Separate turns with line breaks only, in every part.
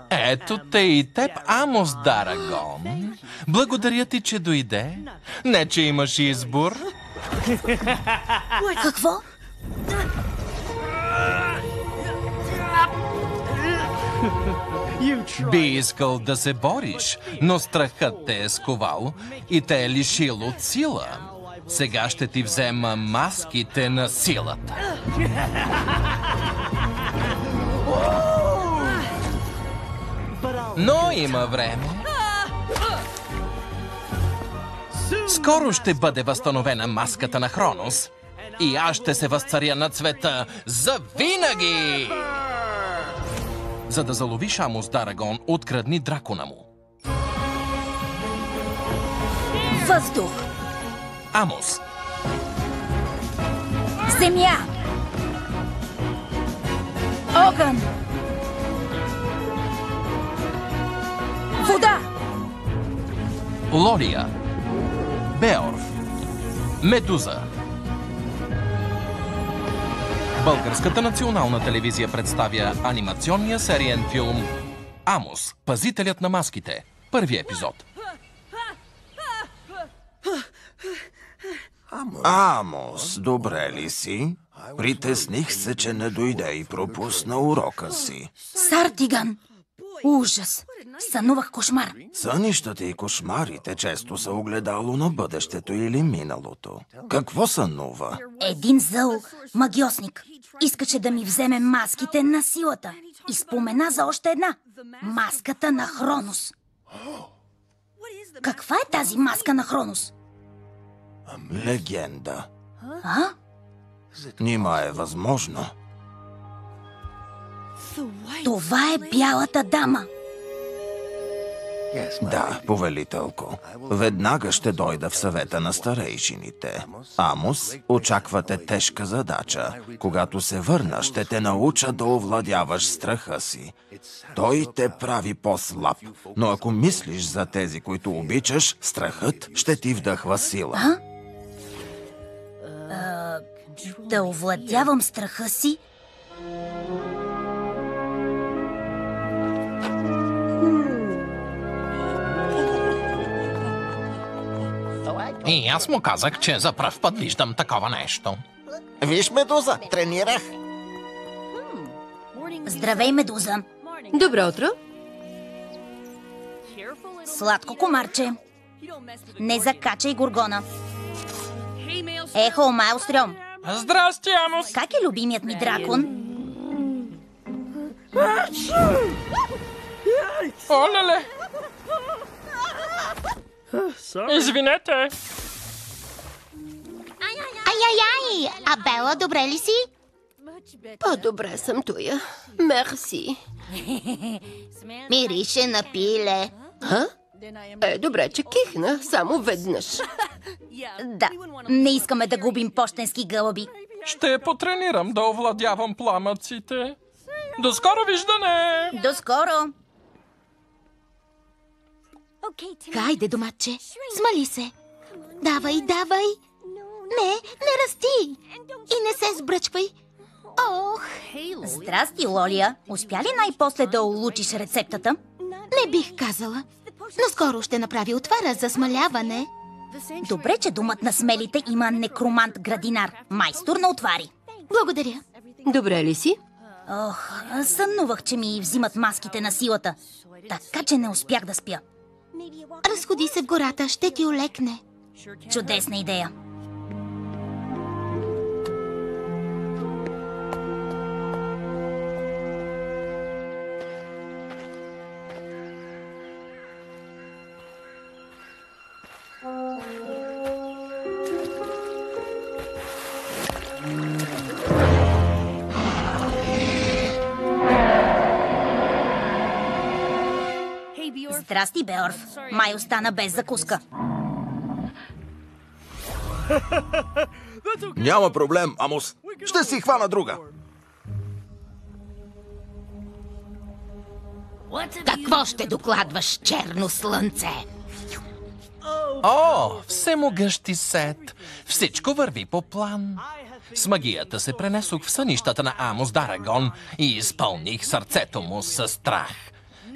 Ето те и теб, Амос Дарагон. Благодаря ти, че дойде. Не, че имаш избор.
Какво?
Би искал да се бориш, но страхът те е сковал и те е лишил от сила. Сега ще ти взема маските на силата. Но има време. Скоро ще бъде възстановена маската на Хронос и аз ще се възцаря над света завинаги! За да заловиш Амос Дарагон, открадни дракона му.
Въздух.
Амос.
Земя. Огън. Вода.
Лолия. Беорф. Медуза. Българската национална телевизия представя анимационния сериен филм Амос, пазителят на маските. Първи епизод.
Амос, добре ли си? Притесних се, че не дойде и пропусна урока си.
Сартиган. Ужас. Сънувах кошмар.
Сънищата и кошмарите често са огледало на бъдещето или миналото. Какво сънува?
Един зъл магиосник искаше да ми вземе маските на силата и спомена за още една. Маската на Хронос. Каква е тази маска на Хронос?
Легенда.
А?
Нима е възможно.
Това е бялата дама.
Да, повелителко. Веднага ще дойда в съвета на старейшините. Амос, очаквате тежка задача. Когато се върна, ще те науча да овладяваш страха си. Той те прави по-слаб, но ако мислиш за тези, които обичаш, страхът ще ти вдъхва сила.
Да овладявам страха си?
И аз му казах, че за пръв път виждам такова нещо.
Виж, Медуза, тренирах.
Здравей, Медуза.
Добро утро.
Сладко комарче. Не закачай горгона. Ехо, Майлстрьом.
Здрасти, Амос!
Как е любимият ми дракон?
Олеле! Извинете!
Ай, а Бела, добре ли си?
По-добре съм туя. Мерси.
Мирише на пиле.
Ха? Добре, че кихна. Само веднъж.
Да, не искаме да губим пощенски гълъби.
Ще потренирам да овладявам пламъците. До скоро виждане!
До скоро!
Хайде, домаче, смали се. Давай. Не расти. И не се сбръчквай. Ох!
Здрасти, Лолия. Успя ли най-после да улучиш рецептата?
Не бих казала. Но скоро ще направи отвара за смаляване.
Добре, че думът на смелите има некромант-градинар, майстор на отвари.
Благодаря.
Добре ли си?
Ох, сънувах, че ми взимат маските на силата. Така че не успях да спя.
Разходи се в гората, ще ти олекне.
Чудесна идея. Здрасти, Беорф. Май остана без закуска.
Няма проблем, Амос. Ще си хвана друга.
Какво ще докладваш, черно слънце?
О, всемогъщи Сет! Всичко върви по план. С магията се пренесох в сънищата на Амос Дарагон и изпълних сърцето му със страх.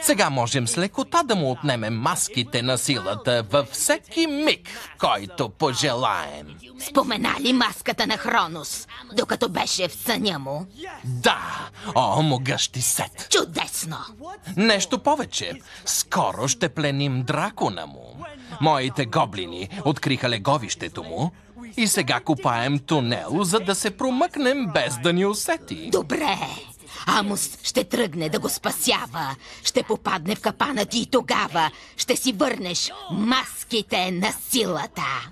Сега можем с лекота да му отнемем маските на силата във всеки миг, в който пожелаем.
Спомена ли маската на Хронос, докато беше в съня му?
Да! О, могъщи Сет!
Чудесно!
Нещо повече. Скоро ще пленим дракона му. Моите гоблини откриха леговището му и сега копаем тунел, за да се промъкнем без да ни усети.
Добре! Амос ще тръгне да го спасява. Ще попадне в капана ти и тогава ще си върнеш маските на силата.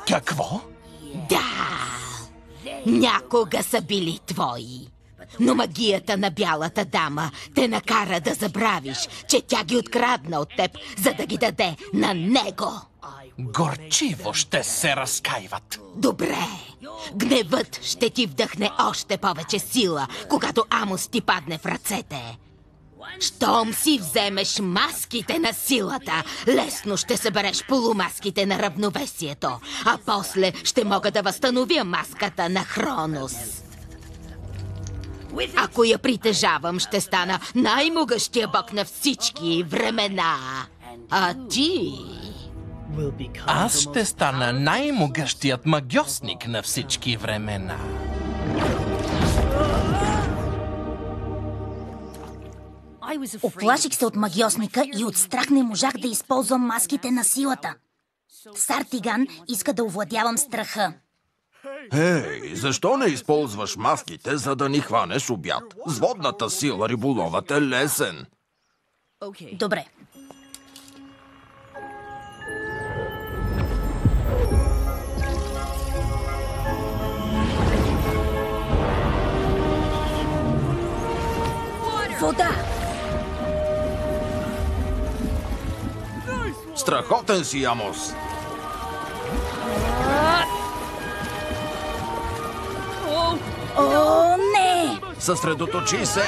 Какво?
Да! Някога са били твои. Но магията на бялата дама те накара да забравиш, че тя ги открадна от теб, за да ги даде на него.
Горчиво ще се разкаиват.
Добре. Гневът ще ти вдъхне още повече сила, когато Амос ти падне в ръцете. Щом си вземеш маските на силата, лесно ще събереш полумаските на равновесието, а после ще мога да възстановя маската на Хронос. Ако я притежавам, ще стана най-могъщия бог на всички времена. А ти...
Аз ще стана най-могъщият магьосник на всички времена.
Оплаших се от магиосника и от страх не можах да използвам маските на силата. Сартиган иска да овладявам страха.
Ей, защо не използваш маските, за да ни хванеш обяд? С водната сила риболовът е лесен.
Добре. Вода!
Страхотен си, Амос!
О, не!
Съсредоточи се!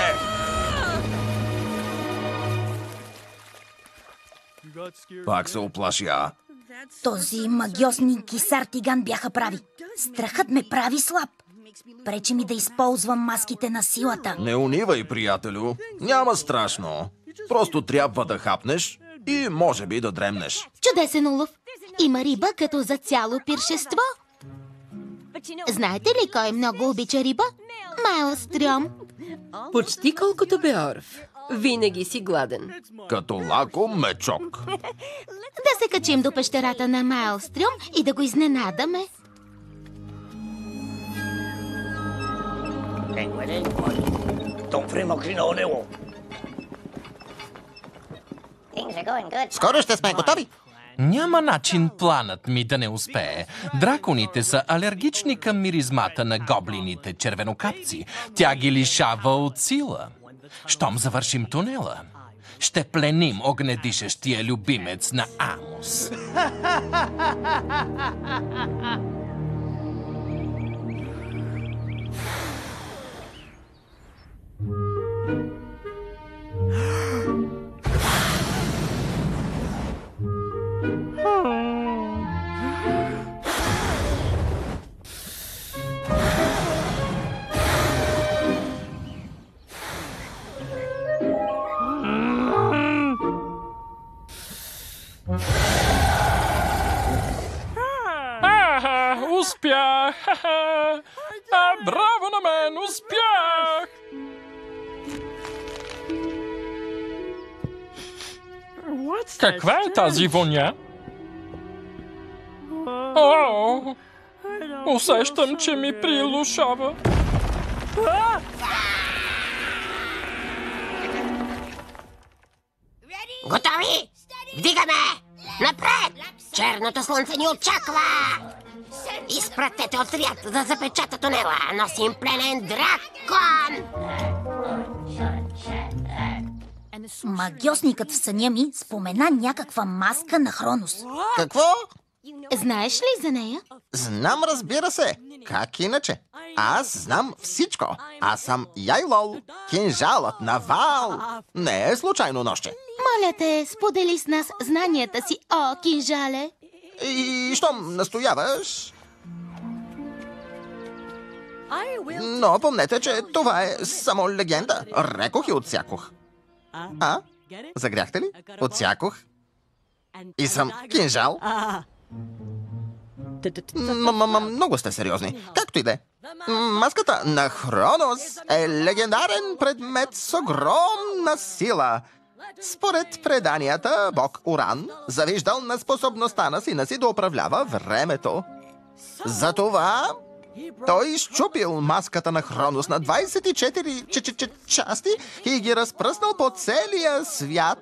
Пак се оплашя.
Този магиосник и Сартиган бяха прави. Страхът ме прави слаб. Пречи ми да използвам маските на силата.
Не унивай, приятелю. Няма страшно. Просто трябва да хапнеш и може би да дремнеш.
Чудесен улов. Има риба като за цяло пиршество. Знаете ли кой много обича риба? Маелстрьом.
Почти колкото Беорф. Винаги си гладен.
Като лако мечок.
Да се качим до пещерата на Маелстрьом и да го изненадаме.
Скоро ще сме готови.
Няма начин планът ми да не успее. Драконите са алергични към миризмата на гоблините червенокапци. Тя ги лишава от сила. Щом завършим тунела, ще пленим огнедишещия любимец на Амос. Успях! Браво на мен! Успях! Каква е тази воня? О! Усещам, че ми прилушава.
Готови? Вдигаме! Напред! Черното слънце ни очаква! Изпратете отряд да запечата тунела. Носим пленен дракон!
Магиосникът в съня ми спомена някаква маска на Хронос.
Какво?
Знаеш ли за нея?
Знам, разбира се. Как иначе? Аз знам всичко. Аз съм Яйлол, кинжалът на Вал. Не е случайно ноще.
Моля те, сподели с нас знанията си, о, кинжале.
И щом настояваш... Но помнете, че това е само легенда. Рекох и отсякох. А? Загряхте ли? Отсякох. И съм кинжал. Много сте сериозни. Както и да е. Маската на Хронос е легендарен предмет с огромна сила. Според преданията, бог Уран завиждал на способността на сина си да управлява времето. Затова той изчупил маската на Хронос на 24 части и ги разпръснал по целия свят.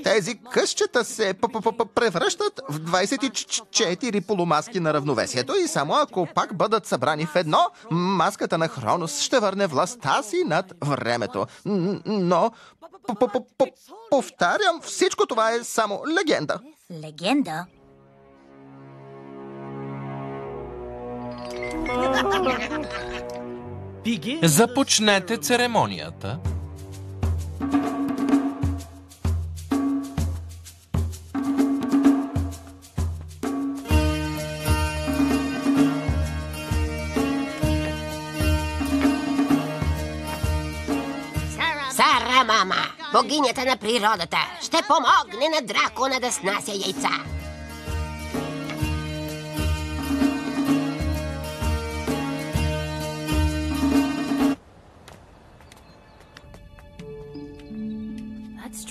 Тези късчета се превръщат в 24 полумаски на равновесието и само ако пак бъдат събрани в едно, маската на Хронос ще върне властта си над времето. Но, повтарям, всичко това е само легенда.
Легенда?
Започнете церемонията.
Сара Мама, богинята на природата, ще помогне на дракона да снася яйца.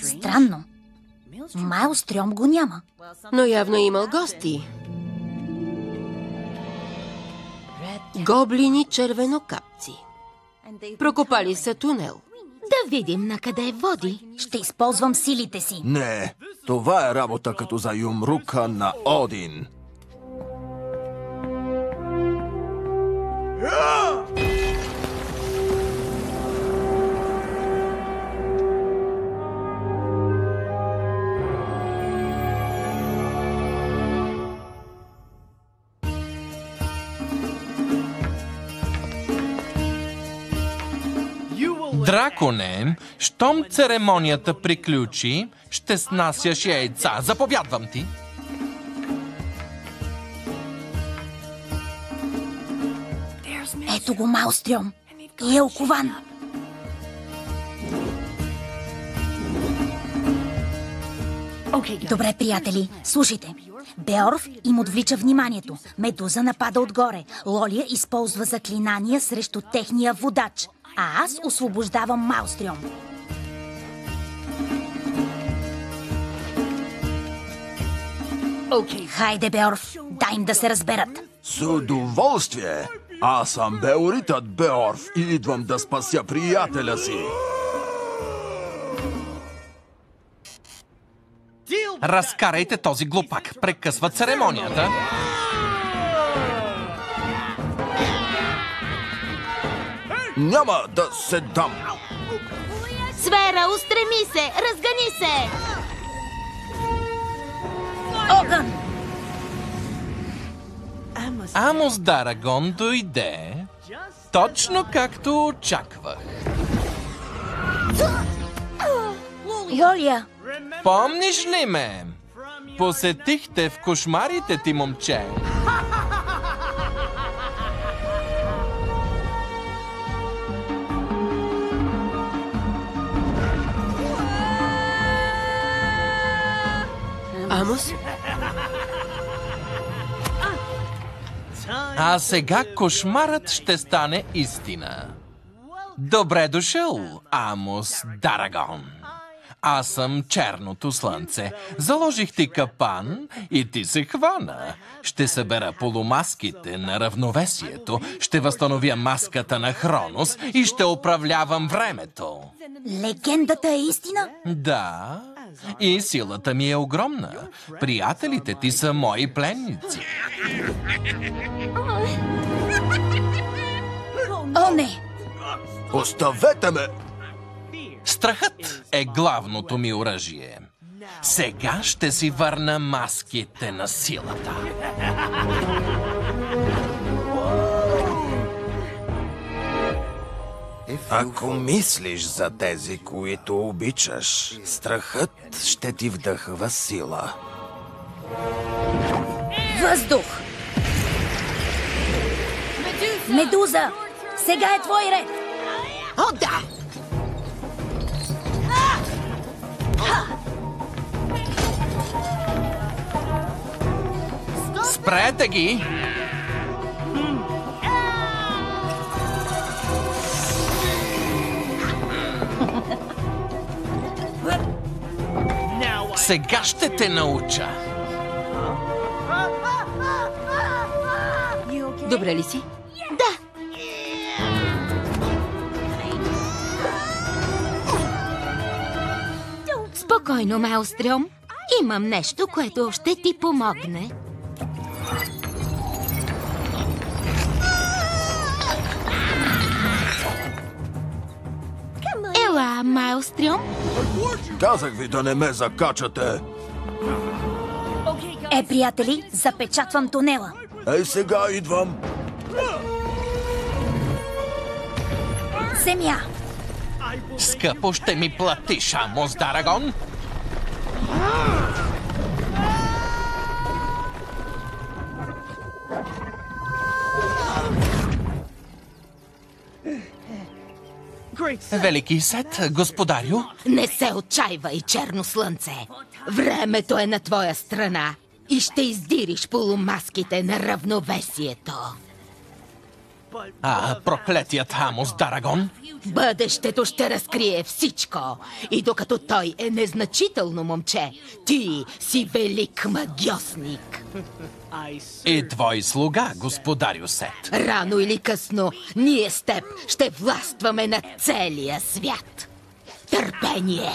Странно. Майлстрьом го няма.
Но явно имал гости. Гоблини червенокапци. Прокопали са тунел.
Да видим на къде води.
Ще използвам силите си.
Не, това е работа като за юмрука на Один.
Драконе, щом церемонията приключи, ще снасяш яйца. Заповядвам ти.
Ето го Майлстрьом. И е окован. Добре, приятели, слушайте. Беорф им отвлича вниманието. Медуза напада отгоре. Лолия използва заклинания срещу техния водач. А аз освобождавам Майлстрьом. Хайде, Беорф, дай им да се разберат.
С удоволствие! Аз съм Беоритът Беорф и идвам да спася приятеля си.
Разкарайте този глупак. Прекъсва церемонията.
Няма да се дам!
Сфера, устреми се! Разгъни се!
Огън!
Амос Дарагон дойде точно както очаквах.
Лолия!
Помниш ли ме? Посетихте в кошмарите ти, момче.
Амос?
А сега кошмарът ще стане истина. Добре дошъл, Амос Дарагон. Аз съм черното слънце. Заложих ти капан и ти се хвана. Ще събера полумаските на равновесието, ще възстановя маската на Хронос и ще управлявам времето.
Легендата е истина?
Да, и силата ми е огромна. Приятелите ти са мои пленници.
О, не!
Оставете ме!
Страхът е главното ми оръжие. Сега ще си върна маските на силата.
Ако мислиш за тези, които обичаш, страхът ще ти вдъхва сила.
Въздух! Медуза! Сега е твой ред!
О, да!
Спрете ги! Сега ще те науча.
Добре ли си? Да. Спокойно, Маелстрьом. Имам нещо, което ще ти помогне. Ела, Маелстрьом.
Казах ви да не ме закачате.
Приятели, запечатвам тунела.
Ей, сега идвам.
Земя!
Скъпо ще ми платиш, Амос Дарагон. Велики Сет, господарю.
Не се отчайвай, черно слънце. Времето е на твоя страна и ще издириш полумаските на равновесието.
Проклетият Амос Дарагон.
Бъдещето ще разкрие всичко. И докато той е незначително момче, ти си велик магиосник.
И твой слуга, господарю Сет.
Рано или късно, ние с теб ще властваме над целия свят. Търпение!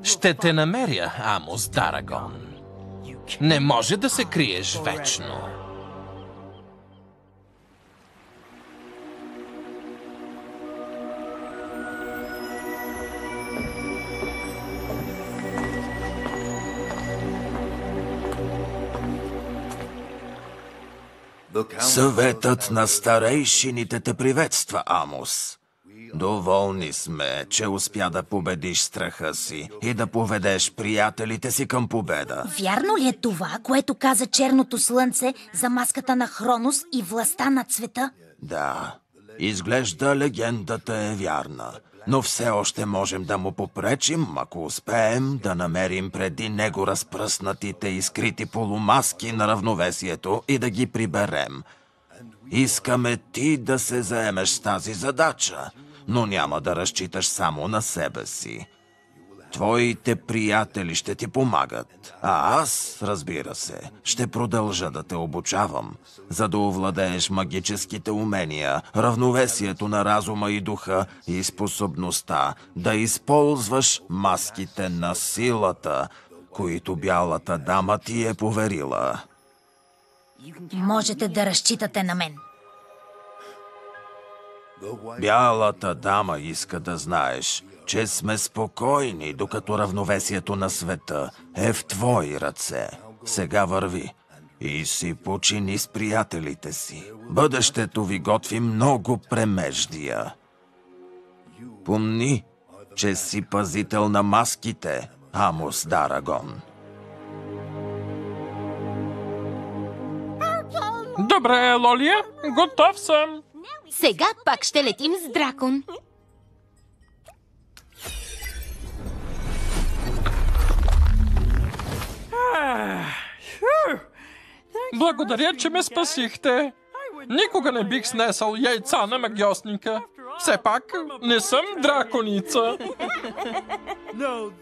Ще те намеря, Амос Дарагон. Не може да се криеш вечно.
Съветът на старейшините те приветства, Амос. Доволни сме, че успя да победиш страха си и да поведеш приятелите си към победа.
Вярно ли е това, което каза черното слънце за маската на Хронос и властта над света?
Да, изглежда легендата е вярна, но все още можем да му попречим, ако успеем да намерим преди него разпръснатите и скрити полумаски на равновесието и да ги приберем. Искаме ти да се заемеш с тази задача, но няма да разчиташ само на себе си. Твоите приятели ще ти помагат, а аз, разбира се, ще продължа да те обучавам, за да овладееш магическите умения, равновесието на разума и духа и способността да използваш маските на силата, които Бялата дама ти е поверила.
Можете да разчитате на мен.
Бялата дама иска да знаеш, че сме спокойни, докато равновесието на света е в твои ръце. Сега върви и си почини с приятелите си. Бъдещето ви готви много премеждия. Помни, че си пазител на маските, Амос Дарагон.
Добре, Лолия, готов съм.
Сега пак ще летим с дракон.
Благодаря, че ме спасихте. Никога не бих снесъл яйца на магиосника. Все пак не съм драконица.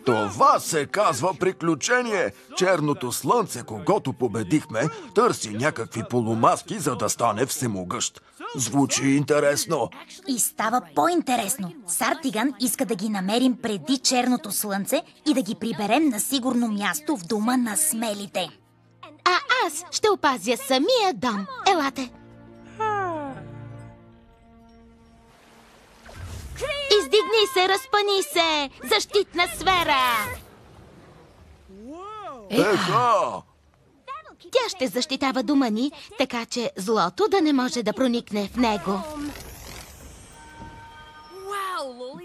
Това се казва приключение. Черното слънце, когото победихме, търси някакви полумаски, за да стане всемогъщ. Звучи интересно.
И става по-интересно. Сартиган иска да ги намерим преди черното слънце и да ги приберем на сигурно място в дома на смелите.
А аз ще опазя самия дом. Елате. Издигни се, разпъни се! Защитна сфера! Тя ще защитава дома ни, така че злото да не може да проникне в него.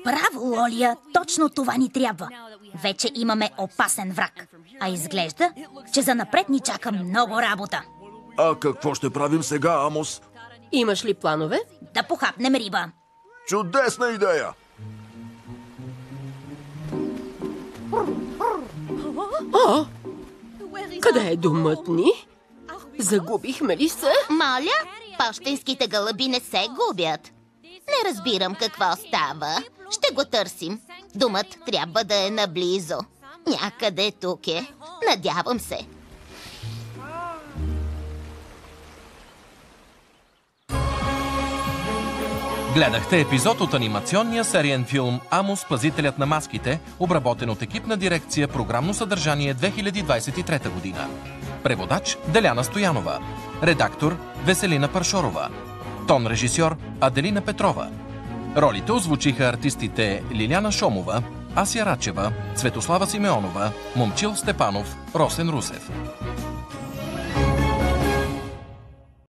Браво, Лолия! Точно това ни трябва. Вече имаме опасен враг. А изглежда, че занапред ни чака много работа.
А какво ще правим сега, Амос?
Имаш ли планове?
Да похапнем риба.
Чудесна идея!
О! Къде е домът ни? Загубихме ли се?
Моля, пощенските гълъби не се губят. Не разбирам какво става. Ще го търсим. Домът трябва да е наблизо. Някъде тук е. Надявам се.
Гледахте епизод от анимационния сериен филм «Амос, пазителят на маските», обработен от екипна дирекция Програмно съдържание 2023 година. Преводач Деляна Стоянова. Редактор Веселина Паршорова. Тон режисьор Аделина Петрова. Ролите озвучиха артистите Лиляна Шомова, Ася Рачева, Цветослава Симеонова, Момчил Степанов, Росен Русев.